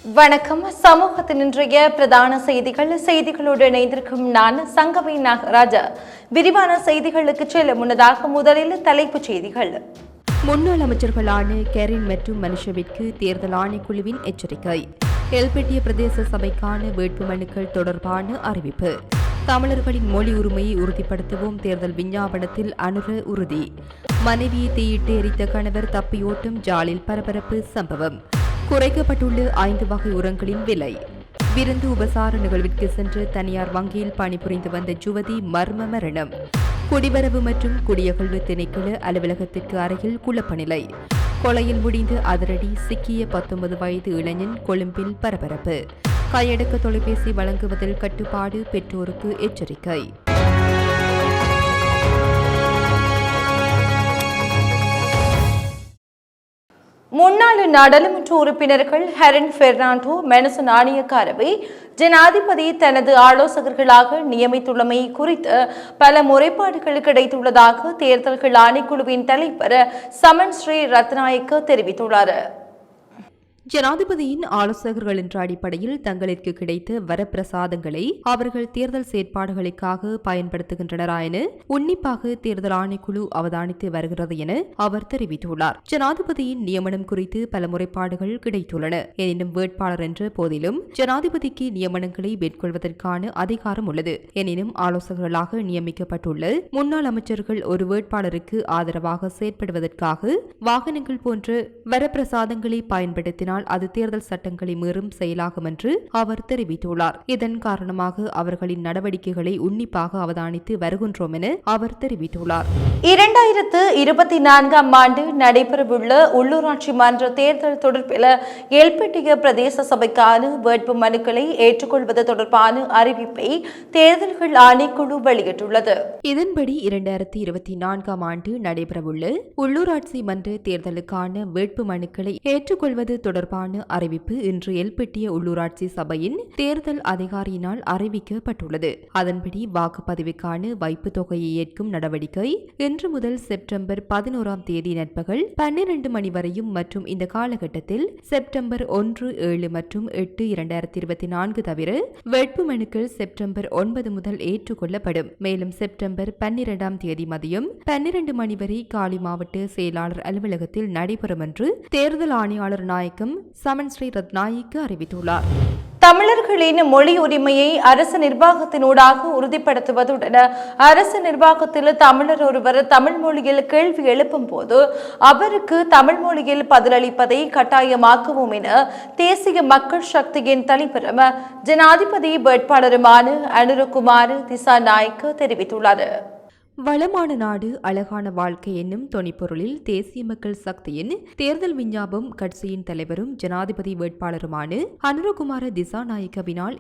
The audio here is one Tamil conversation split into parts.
வணக்கம். சமூகத்தின் இன்றைய பிரதான செய்திகளோடு இணைந்திருக்கும் நான் சங்கவி நாகராஜா. விரிவான செய்திகளுக்கு செல்ல முன்னதாக முதலில் தலைப்புச் செய்திகள். முன்னாள் அமைச்சர்களான கெரின் மற்றும் மனுஷவிற்கு தேர்தல் ஆணைக்குழுவின் எச்சரிக்கை. எல்பிட்டிய பிரதேச சபைக்கான வேட்புமனுக்கள் தொடர்பான அறிவிப்பு. தமிழர்களின் மொழி உரிமையை உறுதிப்படுத்துவோம், தேர்தல் விஞ்ஞாபனத்தில் அனுர உறுதி. மனைவியை தீயிட்டு எரித்த கணவர் தப்பியோட்டம், ஜாலில் பரபரப்பு சம்பவம். குறைக்கப்பட்டுள்ள 5 வகை உரங்களின் விலை. விருந்து உபசார நிகழ்விற்கு சென்று தனியார் வங்கியில் பணிபுரிந்து வந்த யுவதி மர்ம மரணம். குடிவரவு மற்றும் குடியகழ்வு திணைக்கள அலுவலகத்திற்கு அருகில் குழப்பநிலை. கொலையில் முடிந்து அதிரடி, சிக்கிய 19 வயது இளைஞன் கொழும்பில் பரபரப்பு. கையடக்க தொலைபேசி வழங்குவதில் கட்டுப்பாடு, பெற்றோருக்கு எச்சரிக்கை. முன்னாள் நாடாளுமன்ற உறுப்பினர்கள் ஹெரன் பெர்னாண்டோ, மெனசன் ஆணையக்காரவை ஜனாதிபதி தனது ஆலோசகர்களாக நியமித்துள்ளமை குறித்து பல முறைப்பாடுகள் கிடைத்துள்ளதாக தேர்தல்கள் ஆணைக்குழுவின் தலைவர் சமன் ஸ்ரீ ரத்நாயக்க தெரிவித்துள்ளார். ஜனாதிபதியின் ஆலோசகர்கள் என்ற அடிப்படையில் தங்களுக்கு கிடைத்த வரப்பிரசாதங்களை அவர்கள் தேர்தல் செயற்பாடுகளுக்காக பயன்படுத்துகின்றனரா என உன்னிப்பாக தேர்தல் ஆணைக்குழு அவதானித்து வருகிறது என அவர் தெரிவித்துள்ளார். ஜனாதிபதியின் நியமனம் குறித்து பல முறைப்பாடுகள் கிடைத்துள்ளன. எனினும் வேட்பாளர் என்ற போதிலும் ஜனாதிபதிக்கு நியமனங்களை மேற்கொள்வதற்கான அதிகாரம் உள்ளது. எனினும் ஆலோசகர்களாக நியமிக்கப்பட்டுள்ள முன்னாள் அமைச்சர்கள் ஒரு வேட்பாளருக்கு ஆதரவாக செயற்படுவதற்காக வாகனங்கள் போன்ற வரப்பிரசாதங்களை பயன்படுத்தினால் அது தேர்தல் சட்டங்களை மீறும் செயலாகும் என்று அவர் தெரிவித்துள்ளார். இதன் காரணமாக அவர்களின் நடவடிக்கைகளை உன்னிப்பாக அவதானித்து வருகின்றோம் என அவர் தெரிவித்துள்ளார். 2024 ஆண்டு நடைபெறவுள்ள உள்ளூராட்சி மன்ற தேர்தல் தொடர்பில் எல்பிட்டிய பிரதேச சபைக்கான வேட்பு மனுக்களை ஏற்றுக்கொள்வது தொடர்பான அறிவிப்பை தேர்தல்கள் ஆணைக்குழு வெளியிட்டுள்ளது. இதன்படி 2024 ஆண்டு நடைபெறவுள்ள உள்ளூராட்சி மன்ற தேர்தலுக்கான வேட்பு மனுக்களை ஏற்றுக்கொள்வது தொடர்பான அறிவிப்பு இன்று எல்பிட்டிய உள்ளூராட்சி சபையின் தேர்தல் அதிகாரியினால் அறிவிக்கப்பட்டுள்ளது. அதன்படி வாக்குப்பதிவுக்கான வைப்பு தொகையை ஏற்கும் நடவடிக்கை இன்று முதல் செப்டம்பர் 11ஆம் தேதி நண்பகல் 12 மணி வரையும் மற்றும் இந்த காலகட்டத்தில் செப்டம்பர் 1, 7 மற்றும் 8, 2024 தவிர வேட்புமனுக்கள் செப்டம்பர் 9 முதல் ஏற்றுக்கொள்ளப்படும். மேலும் செப்டம்பர் 12ஆம் தேதி மதியம் 12 மணி வரை காலி மாவட்ட செயலாளர் அலுவலகத்தில் நடைபெறும் என்று தேர்தல் ஆணையாளர் நாயக்கம் சமன் ஸ்ரீ ரத்நாயக்க அறிவித்துள்ளார். தமிழர்களின் மொழி உரிமையை அரசு நிர்வாகத்தினூடாக உறுதிப்படுத்துவதுடன் அரசு நிர்வாகத்தில் தமிழர் ஒருவர் தமிழ் மொழியில் கேள்வி எழுப்பும் போது அவருக்கு தமிழ் மொழியில் பதிலளிப்பதை கட்டாயமாக்குவோம் என தேசிய மக்கள் சக்தியின் தலைவரும் ஜனாதிபதி வேட்பாளருமான அனுரகுமார் திசாநாயக்க தெரிவித்துள்ளார். வளமான நாடு அழகான வாழ்க்கை என்னும் தொனிப்பொருளில் தேசிய மக்கள் சக்தியின் தேர்தல் விஞ்ஞாபம் கட்சியின் தலைவரும் ஜனாதிபதி வேட்பாளருமான அனுரகுமார திசாநாயக்கவினால்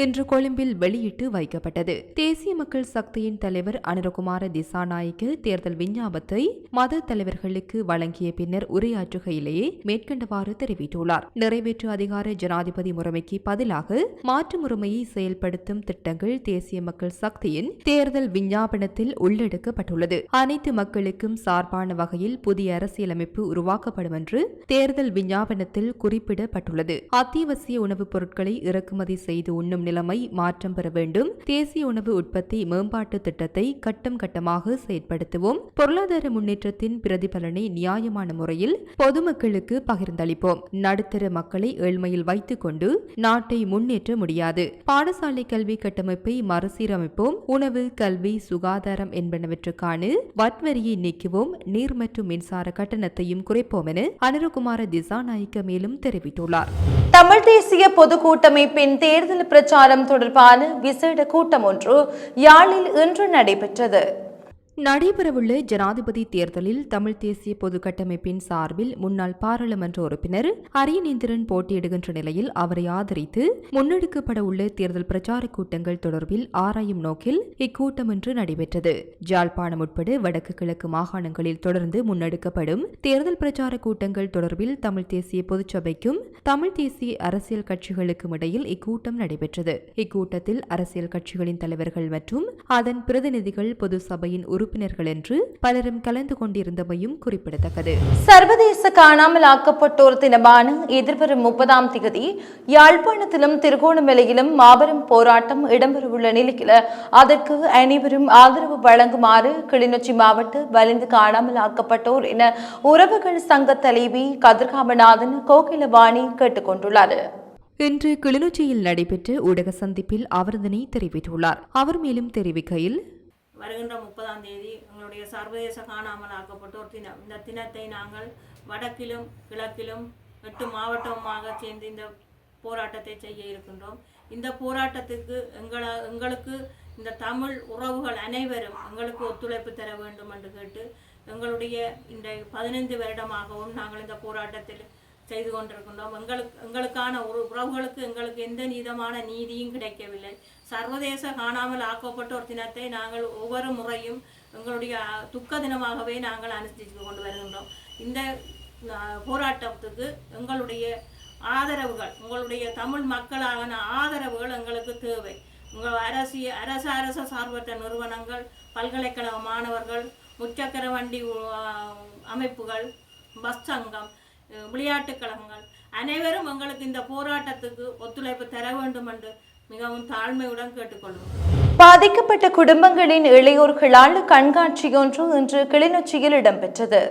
இன்று கொழும்பில் வெளியிட்டு வைக்கப்பட்டது. தேசிய மக்கள் சக்தியின் தலைவர் அனுரகுமார திசாநாயக்க தேர்தல் விஞ்ஞாபத்தை மத தலைவர்களுக்கு வழங்கிய பின்னர் உரையாற்றுகையிலேயே மேற்கண்டவாறு தெரிவித்துள்ளார். நிறைவேற்று அதிகார ஜனாதிபதி முறைமைக்கு பதிலாக மாற்று முறைமையை செயல்படுத்தும் திட்டங்கள் தேசிய மக்கள் சக்தியின் தேர்தல் விஞ்ஞாபனத்தில் உள்ளடக்கப்பட்டுள்ளது. அனைத்து மக்களுக்கும் சார்பான வகையில் புதிய அரசியலமைப்பு உருவாக்கப்படும் என்று தேர்தல் விஞ்ஞாபனத்தில் குறிப்பிடப்பட்டுள்ளது. அத்தியாவசிய உணவுப் பொருட்களை இறக்குமதி செய்து உண்ணும் நிலைமை மாற்றம் பெற வேண்டும். தேசிய உணவு உற்பத்தி மேம்பாட்டு திட்டத்தை கட்டம் கட்டமாக செயற்படுத்துவோம். பொருளாதார முன்னேற்றத்தின் பிரதிபலனை நியாயமான முறையில் பொதுமக்களுக்கு பகிர்ந்தளிப்போம். நடுத்தர மக்களை ஏழ்மையில் வைத்துக் கொண்டு நாட்டை முன்னேற்ற முடியாது. பாடசாலை கல்வி கட்டமைப்பை மறுசீரமைப்போம். உணவு, கல்வி, சுகாதாரம் என்பனவற்றுக்கான வட்வரியை நீக்குவோம். நீர் மற்றும் மின்சார கட்டணத்தையும் குறைப்போம் என அனுரகுமார திசாநாயக்க மேலும் தெரிவித்துள்ளார். தமிழ் தேசிய பொது கூட்டமைப்பின் தேர்தல் பிரச்சாரம் தொடர்பான விசேட கூட்டம் ஒன்று யாழில் இன்று நடைபெற்றது. நடைபெறவுள்ள ஜனாதிபதி தேர்தலில் தமிழ் தேசிய பொது கட்டமைப்பின் சார்பில் முன்னாள் பாராளுமன்ற உறுப்பினர் அரியநேந்திரன் போட்டியிடுகின்ற நிலையில் அவரை ஆதரித்து முன்னெடுக்கப்பட உள்ள தேர்தல் பிரச்சார கூட்டங்கள் தொடர்பில் ஆராயும் நோக்கில் இக்கூட்டம் இன்று நடைபெற்றது. ஜாழ்ப்பாணம் உட்பட வடக்கு கிழக்கு மாகாணங்களில் தொடர்ந்து முன்னெடுக்கப்படும் தேர்தல் பிரச்சார கூட்டங்கள் தொடர்பில் தமிழ் தேசிய பொதுச்சபைக்கும் தமிழ் தேசிய அரசியல் கட்சிகளுக்கும் இடையில் இக்கூட்டம் நடைபெற்றது. இக்கூட்டத்தில் அரசியல் கட்சிகளின் தலைவர்கள் மற்றும் அதன் பிரதிநிதிகள், பொது சபையின் உறுப்பினர்கள் என்று பலரும் கலந்து கொண்டிருந்தமையும் குறிப்பிடத்தக்கது. சர்வதேச காணாமல் ஆக்கப்பட்டோர் தினமான எதிர்வரும் 30ஆம் தேதி யாழ்ப்பாணத்திலும் திருகோணமலையிலும் மாபெரும் போராட்டம் இடம்பெறவுள்ள நிலையில் அதற்கு அனைவரும் ஆதரவு வழங்குமாறு கிளிநொச்சி மாவட்ட வலிந்து காணாமல் ஆக்கப்பட்டோர் என உறவுகள் சங்க தலைவி கதிர்காமநாதன் கோகிலவாணி கேட்டுக் கொண்டுள்ளார். இன்று கிளிநொச்சியில் நடைபெற்ற ஊடக சந்திப்பில் அவர் இதனை தெரிவித்துள்ளார். அவர் மேலும் தெரிவிக்கையில், வருகின்ற 30ஆம் தேதி எங்களுடைய சர்வதேச காணாமல் ஆக்கப்பட்டோர் தினம். இந்த தினத்தை நாங்கள் வடக்கிலும் கிழக்கிலும் 8 மாவட்டமாக சேர்ந்து இந்த போராட்டத்தை செய்ய இருக்கின்றோம். இந்த போராட்டத்துக்கு எங்களுக்கு இந்த தமிழ் உறவுகள் அனைவரும் எங்களுக்கு ஒத்துழைப்பு தர வேண்டும் என்று கேட்டு எங்களுடைய இந்த 15 வருடமாகவும் நாங்கள் இந்த போராட்டத்தில் செய்து கொண்டிருக்கின்றோம். எங்களுக்கான உறவுகளுக்கு எங்களுக்கு எந்த விதமான நீதியும் கிடைக்கவில்லை. சர்வதேச காணாமல் ஆக்கப்பட்டோர் தினத்தை நாங்கள் ஒவ்வொரு முறையும் எங்களுடைய துக்க தினமாகவே நாங்கள் அனுஷ்டித்து கொண்டு வருகின்றோம். இந்த போராட்டத்துக்கு எங்களுடைய ஆதரவுகள், உங்களுடைய தமிழ் மக்களான ஆதரவுகள் எங்களுக்கு தேவை. உங்கள் அரச சார்பற்ற நிறுவனங்கள், பல்கலைக்கழக மாணவர்கள், முச்சக்கர வண்டி அமைப்புகள், பஸ் சங்கம், விளையாட்டுக் கழகங்கள் அனைவரும் எங்களுக்கு இந்த போராட்டத்துக்கு ஒத்துழைப்பு தர வேண்டும் என்று மிகவும் தாழ்மையுடன் கேட்டுக்கொள்வோம். பாதிக்கப்பட்ட குடும்பங்களின் இளையோர்களால் கண்காட்சி ஒன்று இன்று கிளிநொச்சியில் இடம்பெற்றது.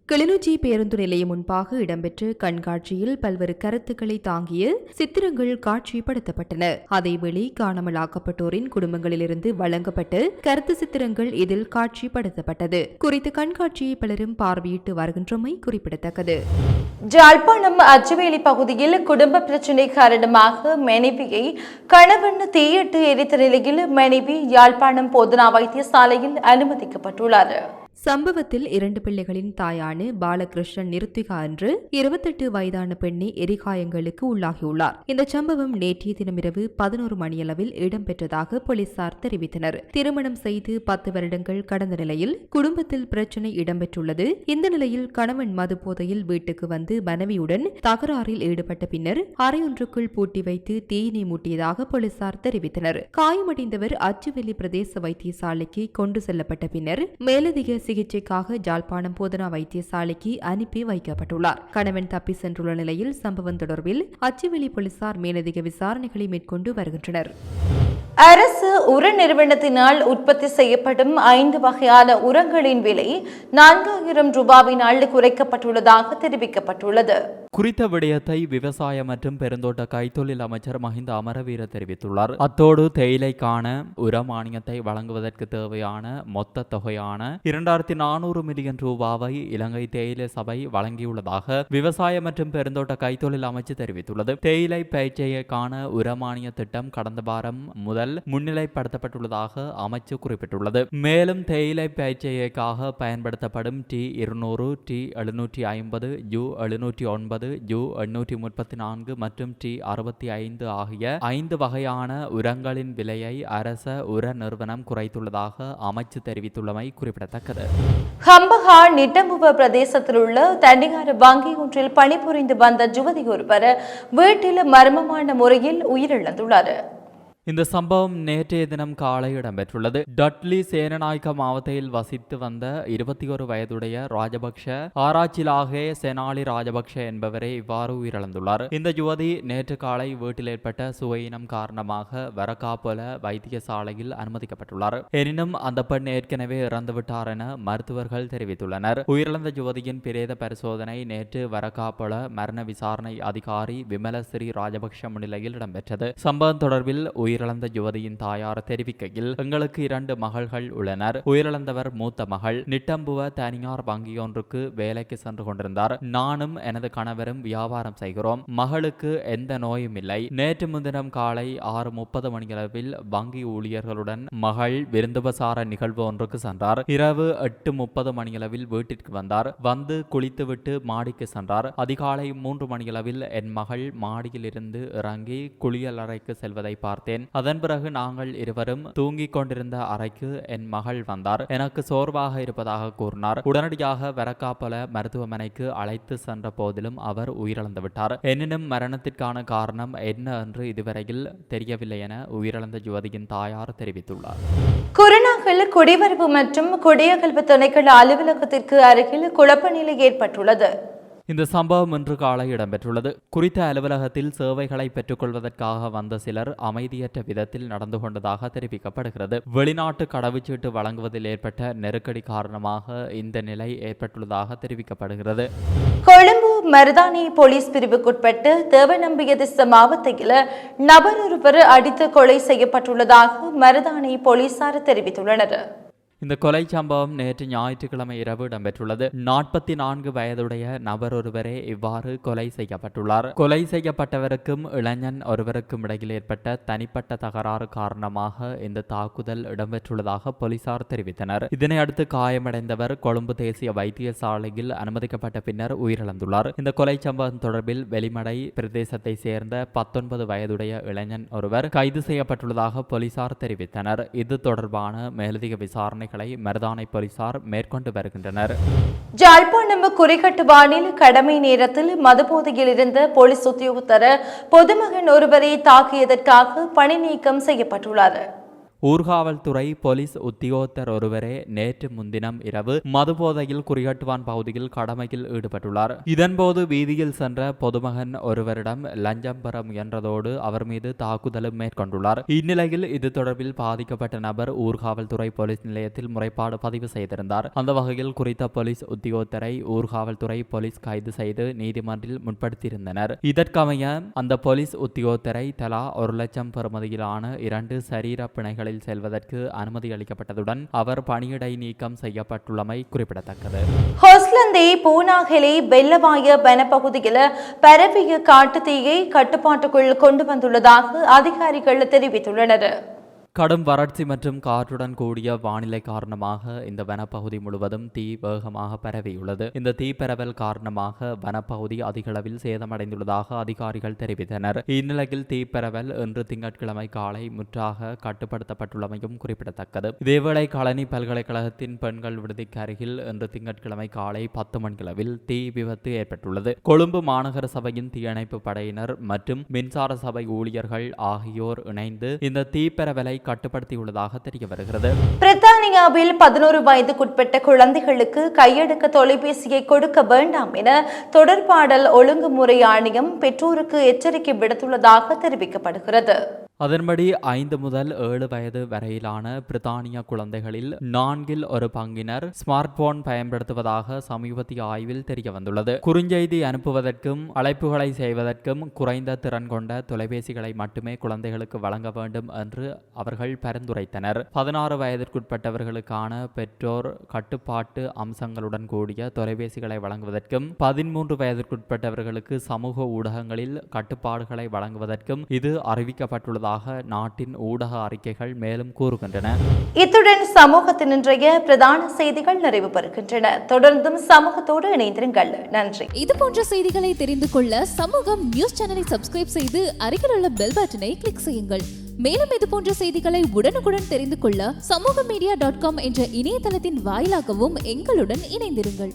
கிளிநொச்சி பேருந்து நிலையம் முன்பாக இடம்பெற்ற கண்காட்சியில் பல்வேறு கருத்துக்களை தாங்கிய சித்திரங்கள் காட்சிப்படுத்தப்பட்டன. அதேவேளை காணாமல் ஆக்கப்பட்டோரின் குடும்பங்களிலிருந்து வழங்கப்பட்ட கருத்து சித்திரங்கள் இதில் காட்சிப்படுத்தப்பட்டது. குறித்த கண்காட்சியை பலரும் பார்வையிட்டு வருகின்றமை குறிப்பிடத்தக்கது. யாழ்ப்பாணம் அச்சுவேலி பகுதியில் குடும்ப பிரச்சினை காரணமாக மனைவியை கணவன் தீயிட்டு எரித்த நிலையில் மனைவி யாழ்ப்பாணம் போதனா வைத்தியசாலையில் அனுமதிக்கப்பட்டுள்ளார். சம்பவத்தில் 2 பிள்ளைகளின் தாயான பாலகிருஷ்ணன் நிருத்திகா என்று 28 வயதான பெண்ணை எரிகாயங்களுக்கு உள்ளாகியுள்ளார். இந்த சம்பவம் நேற்றைய தினமிரவு 11 மணியளவில் இடம்பெற்றதாக போலீசார் தெரிவித்தனர். திருமணம் செய்து 10 வருடங்கள் கடந்த நிலையில் குடும்பத்தில் பிரச்சினை இடம்பெற்றுள்ளது. இந்த நிலையில் கணவன் மது போதையில் வீட்டுக்கு வந்து மனைவியுடன் தகராறில் ஈடுபட்ட பின்னர் அறையொன்றுக்குள் பூட்டி வைத்து தீயினை மூட்டியதாக போலீசார் தெரிவித்தனர். காயமடைந்தவர் அச்சுவேலி பிரதேச வைத்தியசாலைக்கு கொண்டு செல்லப்பட்ட பின்னர் மேலதிக சிகிச்சைக்காக யாழ்ப்பாணம் போதனா வைத்தியசாலைக்கு அனுப்பி வைக்கப்பட்டுள்ளார். கணவன் தப்பி சென்றுள்ள நிலையில் சம்பவம் தொடர்பில் அச்சுவேலி போலீசார் மேலதிக விசாரணைகளை மேற்கொண்டு வருகின்றனர். அரசு உர நிறுவனத்தினால் உற்பத்தி செய்யப்படும் 5 வகையான உரங்களின் விலை 4000 ரூபாவினால் குறைக்கப்பட்டுள்ளதாக தெரிவிக்கப்பட்டுள்ளது. குறித்த விடயத்தை விவசாய மற்றும் பெருந்தோட்ட கைத்தொழில் அமைச்சர் மஹிந்த அமரவீர தெரிவித்துள்ளார். அத்தோடு தேயிலைக்கான உர மானியத்தை வழங்குவதற்கு தேவையான மொத்த தொகையான 2400 மில்லியன் ரூபாவை இலங்கை தேயிலை சபை வழங்கியுள்ளதாக விவசாய மற்றும் பெருந்தோட்ட கைத்தொழில் அமைச்சு தெரிவித்துள்ளது. தேயிலை பயிற்சியைக்கான உர மானிய திட்டம் கடந்த வாரம் முதல் முன்னிலைப்படுத்தப்பட்டுள்ளதாக அமைச்சு குறிப்பிட்டுள்ளது. மேலும் தேயிலை பயிற்சியைக்காக பயன்படுத்தப்படும் T200, T750, U709, U834 மற்றும் T65 ஆகிய 5 வகையான உரங்களின் விலையை அரச உர நிறுவனம் குறைத்துள்ளதாக அமைச்சு தெரிவித்துள்ளமை குறிப்பிடத்தக்கது. ஹம்பஹா நிட்டம்புவ பிரதேசத்தில் உள்ள தனியார் வங்கி ஒன்றில் பணிபுரிந்து வந்த யுவதி ஒருவர் வீட்டில் மர்மமான முறையில் உயிரிழந்துள்ளார். இந்த சம்பவம் நேற்றைய தினம் காலை இடம்பெற்றுள்ளது. டட்லி சேனநாயக்க மாவட்டத்தில் வசித்து வந்த 21 வயதுடைய ராஜபக்ஷ ஆராய்ச்சிலாக செனாலி ராஜபக்ஷ என்பவரை இவ்வாறு உயிரிழந்துள்ளார். இந்த யுவதி நேற்று காலை வீட்டில் ஏற்பட்ட சுவையினம் காரணமாக வரக்காப்பொல வைத்தியசாலையில் அனுமதிக்கப்பட்டுள்ளார். எனினும் அந்த பெண் ஏற்கனவே இறந்துவிட்டார் என மருத்துவர்கள் தெரிவித்துள்ளனர். உயிரிழந்த யுவதியின் பிரேத பரிசோதனை நேற்று வரக்காப்பொல மரண விசாரணை அதிகாரி விமலஸ்ரீ ராஜபக்ஷ முன்னிலையில் இடம்பெற்றது. சம்பவம் தொடர்பில் உயிரிழந்த யுவதியின் தாயார் தெரிவிக்கையில், எங்களுக்கு 2 மகள்கள் உள்ளனர். உயிரிழந்தவர் மூத்த மகள். நிட்டம்புவ தனியார் வங்கியொன்றுக்கு வேலைக்கு சென்று கொண்டிருந்தார். நானும் எனது கணவரும் வியாபாரம் செய்கிறோம். மகளுக்கு எந்த நோயும் இல்லை. நேற்று முன்தினம் காலை 6:30 மணியளவில் வங்கி ஊழியர்களுடன் மகள் விருந்துபசார நிகழ்வு ஒன்றுக்கு சென்றார். இரவு 8:30 மணியளவில் வீட்டிற்கு வந்தார். வந்து குளித்துவிட்டு மாடிக்கு சென்றார். அதிகாலை 3 மணியளவில் என் மகள் மாடியில் இருந்து இறங்கி குளியல் அறைக்கு செல்வதை பார்த்தேன். அதன் பிறகு நாங்கள் இருவரும் தூங்கிக் கொண்டிருந்த அறைக்கு என் மகள் வந்தார். எனக்கு சோர்வாக இருப்பதாக கூறினார். உடனடியாக வரக்காப்பல மருத்துவமனைக்கு அழைத்து சென்ற போதிலும் அவர் உயிரிழந்து விட்டார். எனினும் மரணத்திற்கான காரணம் என்ன என்று இதுவரையில் தெரியவில்லை என உயிரிழந்த யுவதியின் தாயார் தெரிவித்துள்ளார். குருநாகல் கொழும்பில் குடிவரவு மற்றும் குடியகல்வு திணைக்கள அலுவலகத்திற்கு அருகில் குழப்ப நிலை ஏற்பட்டுள்ளது. இந்த சம்பவம் இன்று காலை இடம்பெற்றுள்ளது. குறித்த அலுவலகத்தில் சேவைகளை பெற்றுக்கொள்வதற்காக வந்த சிலர் அமைதியற்ற விதத்தில் நடந்து கொண்டதாக தெரிவிக்கப்படுகிறது. வெளிநாட்டு கடவுச்சீட்டு வழங்குவதில் ஏற்பட்ட நெருக்கடி காரணமாக இந்த நிலை ஏற்பட்டுள்ளதாக தெரிவிக்கப்படுகிறது. கொழும்பு மருதானி போலீஸ் பிரிவுக்குட்பட்டு தேவநம்பிய திச மாவட்டத்தில் நபர் ஒருவர் அடித்து கொலை செய்யப்பட்டுள்ளதாக மருதானி போலீசார் தெரிவித்துள்ளனர். இந்த கொலை சம்பவம் நேற்று ஞாயிற்றுக்கிழமை இரவு இடம்பெற்றுள்ளது. 44 வயதுடைய நபர் ஒருவரே இவ்வாறு கொலை செய்யப்பட்டுள்ளார். கொலை செய்யப்பட்டவருக்கும் இளைஞன் ஒருவருக்கும் இடையில் ஏற்பட்ட தனிப்பட்ட தகராறு காரணமாக இந்த தாக்குதல் இடம்பெற்றுள்ளதாக போலீசார் தெரிவித்தனர். இதனையடுத்து காயமடைந்தவர் கொழும்பு தேசிய வைத்தியசாலையில் அனுமதிக்கப்பட்ட பின்னர் உயிரிழந்துள்ளார். இந்த கொலை சம்பவம் தொடர்பில் வெளிமடை பிரதேசத்தை சேர்ந்த 19 வயதுடைய இளைஞன் ஒருவர் கைது செய்யப்பட்டுள்ளதாக போலீசார் தெரிவித்தனர். இது தொடர்பான மேலதிக விசாரணை மருதானை போலீசார் மேற்கொண்டு வருகின்றனர். ஜாழ்ப்பாணம் குறிகட்டுவானில் கடமை நேரத்தில் மதுபோதையில் இருந்த போலீஸ் உத்தியோகத்தர் பொதுமகன் ஒருவரை தாக்கியதற்காக பணி நீக்கம் செய்யப்பட்டுள்ளார். ஊர்காவல்துறை போலீஸ் உத்தியோகத்தர் ஒருவரே நேற்று முன்தினம் இரவு மதுபோதையில் குறிகட்டுவான் பகுதியில் கடமையில் ஈடுபட்டுள்ளார். இதன்போது வீதியில் சென்ற பொதுமகன் ஒருவரிடம் லஞ்சம் பெற முயன்றதோடு அவர் மீது தாக்குதலும் மேற்கொண்டுள்ளார். இந்நிலையில் இது தொடர்பில் பாதிக்கப்பட்ட நபர் ஊர்காவல்துறை போலீஸ் நிலையத்தில் முறைப்பாடு பதிவு செய்திருந்தார். அந்த வகையில் குறித்த போலீஸ் உத்தியோகத்தரை ஊர்காவல்துறை போலீஸ் கைது செய்து நீதிமன்றில் முற்படுத்தியிருந்தனர். இதற்கமைய அந்த போலீஸ் உத்தியோகத்தரை தலா 1 லட்சம் பெறுமதியிலான 2 சரீர பிணைகள் செல்வதற்கு அனுமதி அளிக்கப்பட்டதுடன் அவர் பணியிடை நீக்கம் செய்யப்பட்டுள்ளமை குறிப்பிடத்தக்கது. ஹொஸ்லந்தை பூனாகலை வெள்ளவாய வனப்பகுதியில் பரவிய காட்டுத்தீயை கட்டுப்பாட்டுக்குள் கொண்டு வந்துள்ளதாக அதிகாரிகள் தெரிவித்துள்ளனர். கடும் வறட்சி மற்றும் காற்றுடன் கூடிய வானிலை காரணமாக இந்த வனப்பகுதி முழுவதும் தீ வேகமாக பரவியுள்ளது. இந்த தீ பரவல் காரணமாக வனப்பகுதி அதிகளவில் சேதமடைந்துள்ளதாக அதிகாரிகள் தெரிவித்தனர். இந்நிலையில் தீ பரவல் இன்று திங்கட்கிழமை காலை முற்றாக கட்டுப்படுத்தப்பட்டுள்ளமையும் குறிப்பிடத்தக்கது. இதேவேளை களனி பல்கலைக்கழகத்தின் பெண்கள் விடுதிக்கு அருகில் இன்று திங்கட்கிழமை காலை 10 மணியளவில் தீ விபத்து ஏற்பட்டுள்ளது. கொழும்பு மாநகர சபையின் தீயணைப்பு படையினர் மற்றும் மின்சார சபை ஊழியர்கள் ஆகியோர் இணைந்து இந்த தீ பரவலை கட்டுப்படுத்தியுள்ளதாக தெரிய வருகிறது. பிரித்தானியாவில் 11 வயதுக்குட்பட்ட குழந்தைகளுக்கு கையடக்க தொலைபேசியை கொடுக்க வேண்டாம் என தொடர்பாடல் ஒழுங்குமுறை ஆணையம் பெற்றோருக்கு எச்சரிக்கை விடுத்துள்ளதாக தெரிவிக்கப்படுகிறது. அதன்படி 5 முதல் 7 வயது வரையிலான பிரித்தானிய குழந்தைகளில் 4 1 பங்கினர் ஸ்மார்ட் போன் பயன்படுத்துவதாக சமீபத்திய ஆய்வில் தெரிய வந்துள்ளது. குறுஞ்செய்தி அனுப்புவதற்கும் அழைப்புகளை செய்வதற்கும் குறைந்த திறன் கொண்ட தொலைபேசிகளை மட்டுமே குழந்தைகளுக்கு வழங்க வேண்டும் என்று அவர்கள் பரிந்துரைத்தனர். 16 வயதிற்குட்பட்டவர்களுக்கான பெற்றோர் கட்டுப்பாட்டு அம்சங்களுடன் கூடிய தொலைபேசிகளை வழங்குவதற்கும் 13 வயதிற்குட்பட்டவர்களுக்கு சமூக ஊடகங்களில் கட்டுப்பாடுகளை வழங்குவதற்கும் இது அறிவிக்கப்பட்டுள்ளது நாட்டின் ஊடக அறிக்கைகள் மேலும் கூறுகின்றன. இத்துடன் சமூகத்தின் இன்றைய பிரதான செய்திகள் நிறைவு பெறுகின்றன. தொடர்ந்தும் சமூகத்தோடு இணைந்திருங்கள். நன்றி. இது போன்ற செய்திகளை தெரிந்து கொள்ள சமூகம் நியூஸ் சேனலை சப்ஸ்கிரைப் செய்து அருகில் உள்ள பெல் பட்டனை கிளிக் செய்யுங்கள். மேலும் இது போன்ற செய்திகளை உடனுக்குடன் தெரிந்து கொள்ள சமூகமீடியா.com என்ற இணையதளத்தின் வாயிலாகவும் எங்களுடன் இணைந்திருங்கள்.